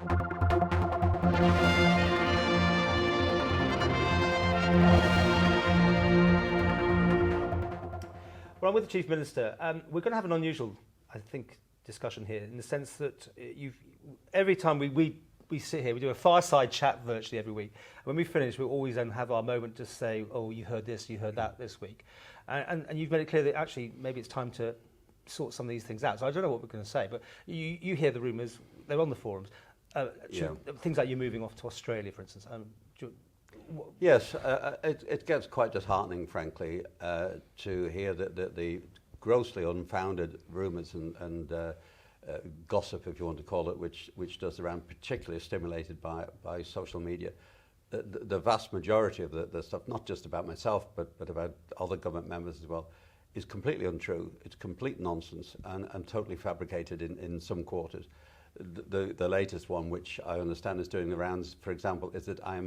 Well, I'm with the Chief Minister. We're going to have an unusual, I think, discussion here in the sense that every time we sit here, we do a fireside chat virtually every week. When we finish, we always then have our moment to say, oh, you heard this, you heard that this week. And you've made it clear that actually maybe it's time to sort some of these things out. So I don't know what we're going to say, but you hear the rumours, they're on the forums. Things like you moving off to Australia, for instance. Yes, it gets quite disheartening, frankly, to hear that the grossly unfounded rumours and gossip, if you want to call it, which does around, particularly stimulated by social media. The vast majority of the stuff, not just about myself, but about other government members as well, is completely untrue. It's complete nonsense and totally fabricated in some quarters. The latest one, which I understand is doing the rounds, for example, is that I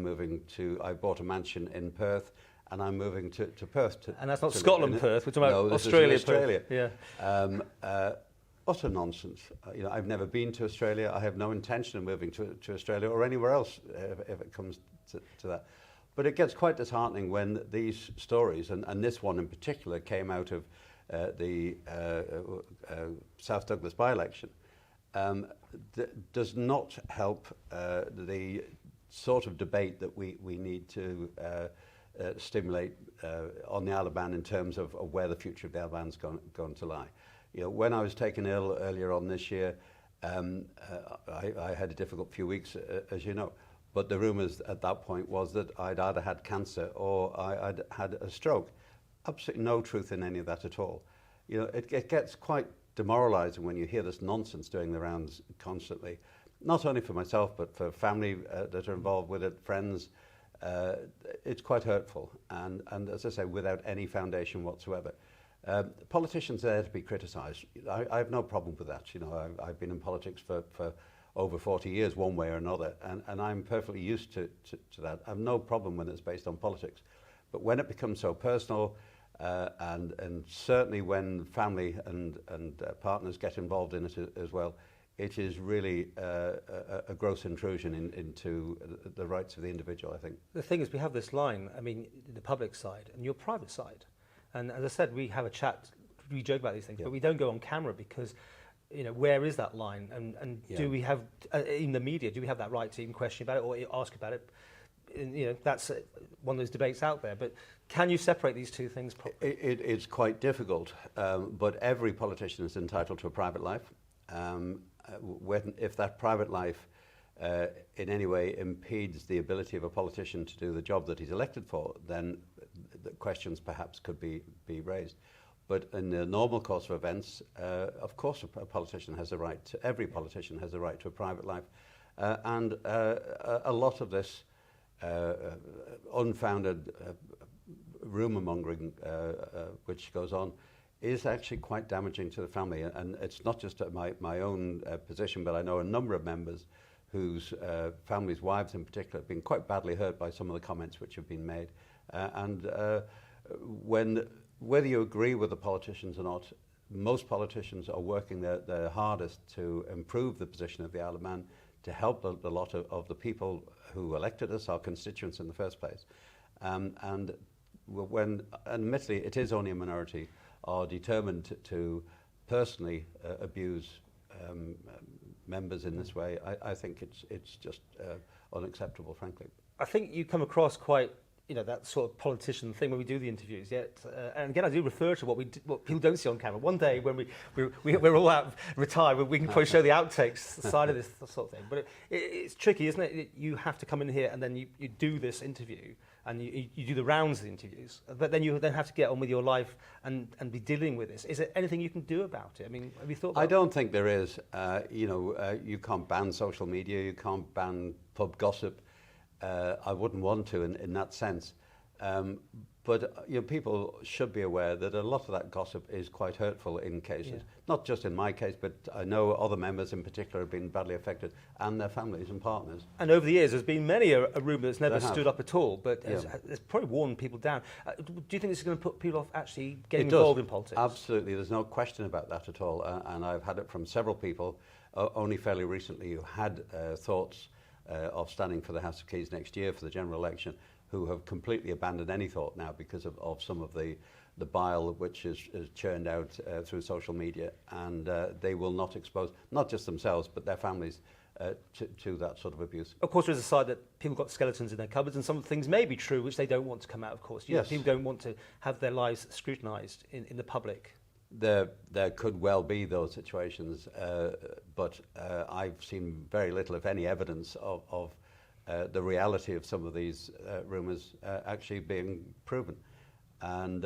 bought a mansion in Perth, and I'm moving to Perth. And that's not Scotland, Perth. We're talking about Australia. Yeah. Utter nonsense. I've never been to Australia. I have no intention of moving to Australia or anywhere else if it comes to that. But it gets quite disheartening when these stories, and this one in particular, came out of the South Douglas by-election, does not help the sort of debate that we need to stimulate on the Isle of Man in terms of where the future of the Isle of Man is going to lie. When I was taken ill earlier on this year, I had a difficult few weeks, as you know. But the rumours at that point was that I'd either had cancer or I'd had a stroke. Absolutely no truth in any of that at all. It gets quite demoralising when you hear this nonsense doing the rounds constantly, not only for myself but for family that are involved with it, friends. It's quite hurtful and as I say, without any foundation whatsoever. Politicians are there to be criticised. I have no problem with that. I've been in politics for over 40 years one way or another, and I'm perfectly used to that. I have no problem when it's based on politics. But when it becomes so personal, and certainly when family and partners get involved in it as well, it is really a gross intrusion into the rights of the individual, I think. The thing is, we have this line, the public side and your private side. And as I said, we have a chat, we joke about these things, but we don't go on camera because, where is that line? And do we have, in the media, do we have that right to even question about it or ask about it? That's one of those debates out there. But can you separate these two things properly? It's quite difficult, but every politician is entitled to a private life. If that private life in any way impedes the ability of a politician to do the job that he's elected for, then the questions perhaps could be raised. But in the normal course of events, of course, every politician has a right to a private life. And a lot of this unfounded rumour-mongering which goes on is actually quite damaging to the family. And it's not just my own position, but I know a number of members whose families, wives in particular, have been quite badly hurt by some of the comments which have been made. Whether you agree with the politicians or not, most politicians are working their hardest to improve the position of the Isle of Man, to help a lot of the people who elected us, our constituents in the first place. And admittedly, it is only a minority, are determined to personally abuse members in this way, I think it's just unacceptable, frankly. I think you come across quite, that sort of politician thing when we do the interviews. And again, I do refer to what people don't see on camera. One day when we're all out retired, we can probably show the outtakes side of this sort of thing. But it's tricky, isn't it? You have to come in here and then you do this interview and you do the rounds of the interviews. But then you have to get on with your life and be dealing with this. Is there anything you can do about it? Have you thought about it? I don't think there is. You can't ban social media. You can't ban pub gossip. I wouldn't want to in that sense. But people should be aware that a lot of that gossip is quite hurtful in cases. Yeah. Not just in my case, but I know other members in particular have been badly affected, and their families and partners. And over the years, there's been many a rumour that's never stood up at all, but it's probably worn people down. Do you think this is going to put people off actually getting involved in politics? Absolutely. There's no question about that at all. And I've had it from several people. only fairly recently who had thoughts of standing for the House of Keys next year for the general election, who have completely abandoned any thought now because of some of the bile which is churned out through social media, and they will not expose, not just themselves, but their families to that sort of abuse. Of course, there is a side that people got skeletons in their cupboards, and some things may be true which they don't want to come out, of course. Yes. People don't want to have their lives scrutinised in the public. There could well be those situations, but I've seen very little, if any, evidence of the reality of some of these rumours actually being proven. And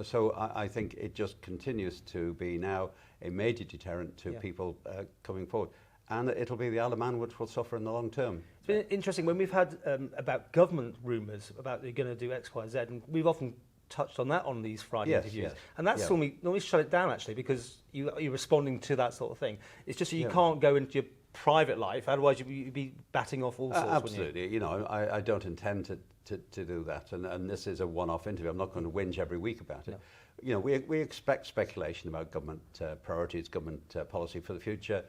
so I think it just continues to be now a major deterrent to people coming forward. And it'll be the Isle of Man which will suffer in the long term. It's been interesting when we've had about government rumours about they're going to do X, Y, Z, and we've often touched on that on these Friday interviews. Yes. And that's normally shut it down, actually, because you're responding to that sort of thing. It's just that you can't go into your private life, otherwise you'd be batting off all sorts. Absolutely. You know, I don't intend to do that, and this is a one-off interview. I'm not going to whinge every week about it. No. You know, we expect speculation about government priorities, government policy for the future,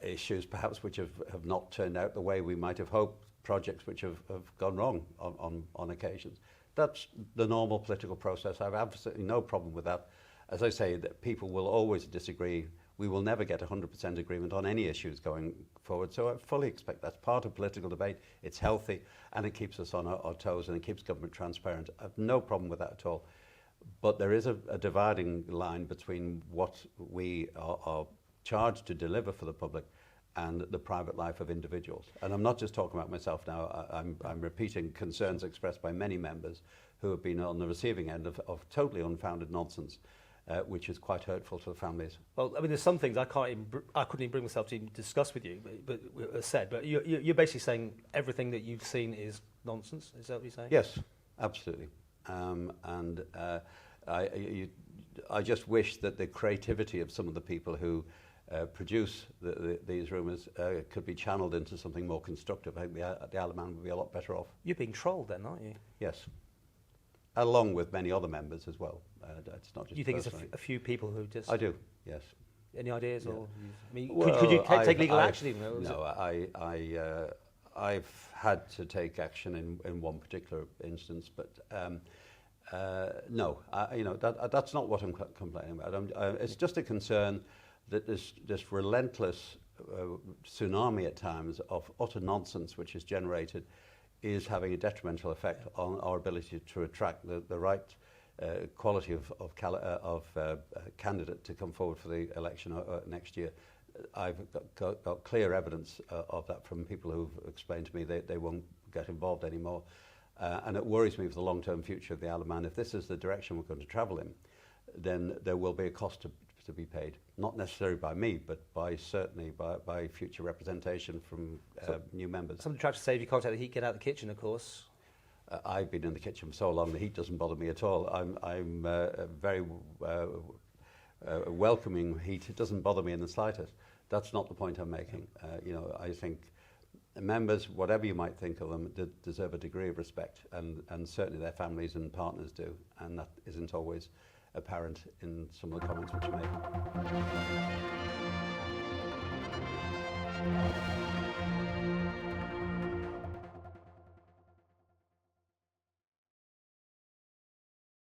issues perhaps which have not turned out the way we might have hoped, projects which have gone wrong on occasions. That's the normal political process. I have absolutely no problem with that. As I say, that people will always disagree. We will never get 100% agreement on any issues going forward. So I fully expect that's part of political debate. It's healthy, and it keeps us on our toes, and it keeps government transparent. I have no problem with that at all. But there is a dividing line between what we are charged to deliver for the public and the private life of individuals. And I'm not just talking about myself now. I'm repeating concerns expressed by many members who have been on the receiving end of totally unfounded nonsense, which is quite hurtful to the families. Well, I mean, there's some things I couldn't even bring myself to even discuss with you, but you're basically saying everything that you've seen is nonsense. Is that what you're saying? Yes, absolutely. I just wish that the creativity of some of the people who produce these rumours could be channeled into something more constructive. I think the Isle of Man would be a lot better off. You're being trolled then, aren't you? Yes. Along with many other members as well. It's not just you think it's a few people who just... I do, yes. Any ideas? Yeah. Or I mean, could you take legal action even? No, I've had to take action in one particular instance, but no, that's not what I'm complaining about. It's just a concern that this relentless tsunami at times of utter nonsense which is generated is having a detrimental effect on our ability to attract the right quality of candidate to come forward for the election next year. I've got clear evidence of that from people who've explained to me they won't get involved anymore. And it worries me for the long-term future of the Isle of Man. If this is the direction we're going to travel in, then there will be a cost to be paid, not necessarily by me, but certainly by future representation from new members. Somebody tried to say if you can't take the heat, get out of the kitchen, of course. I've been in the kitchen for so long, the heat doesn't bother me at all. I'm very welcoming heat. It doesn't bother me in the slightest. That's not the point I'm making. I think members, whatever you might think of them, deserve a degree of respect, and certainly their families and partners do, and that isn't always apparent in some of the comments which are made.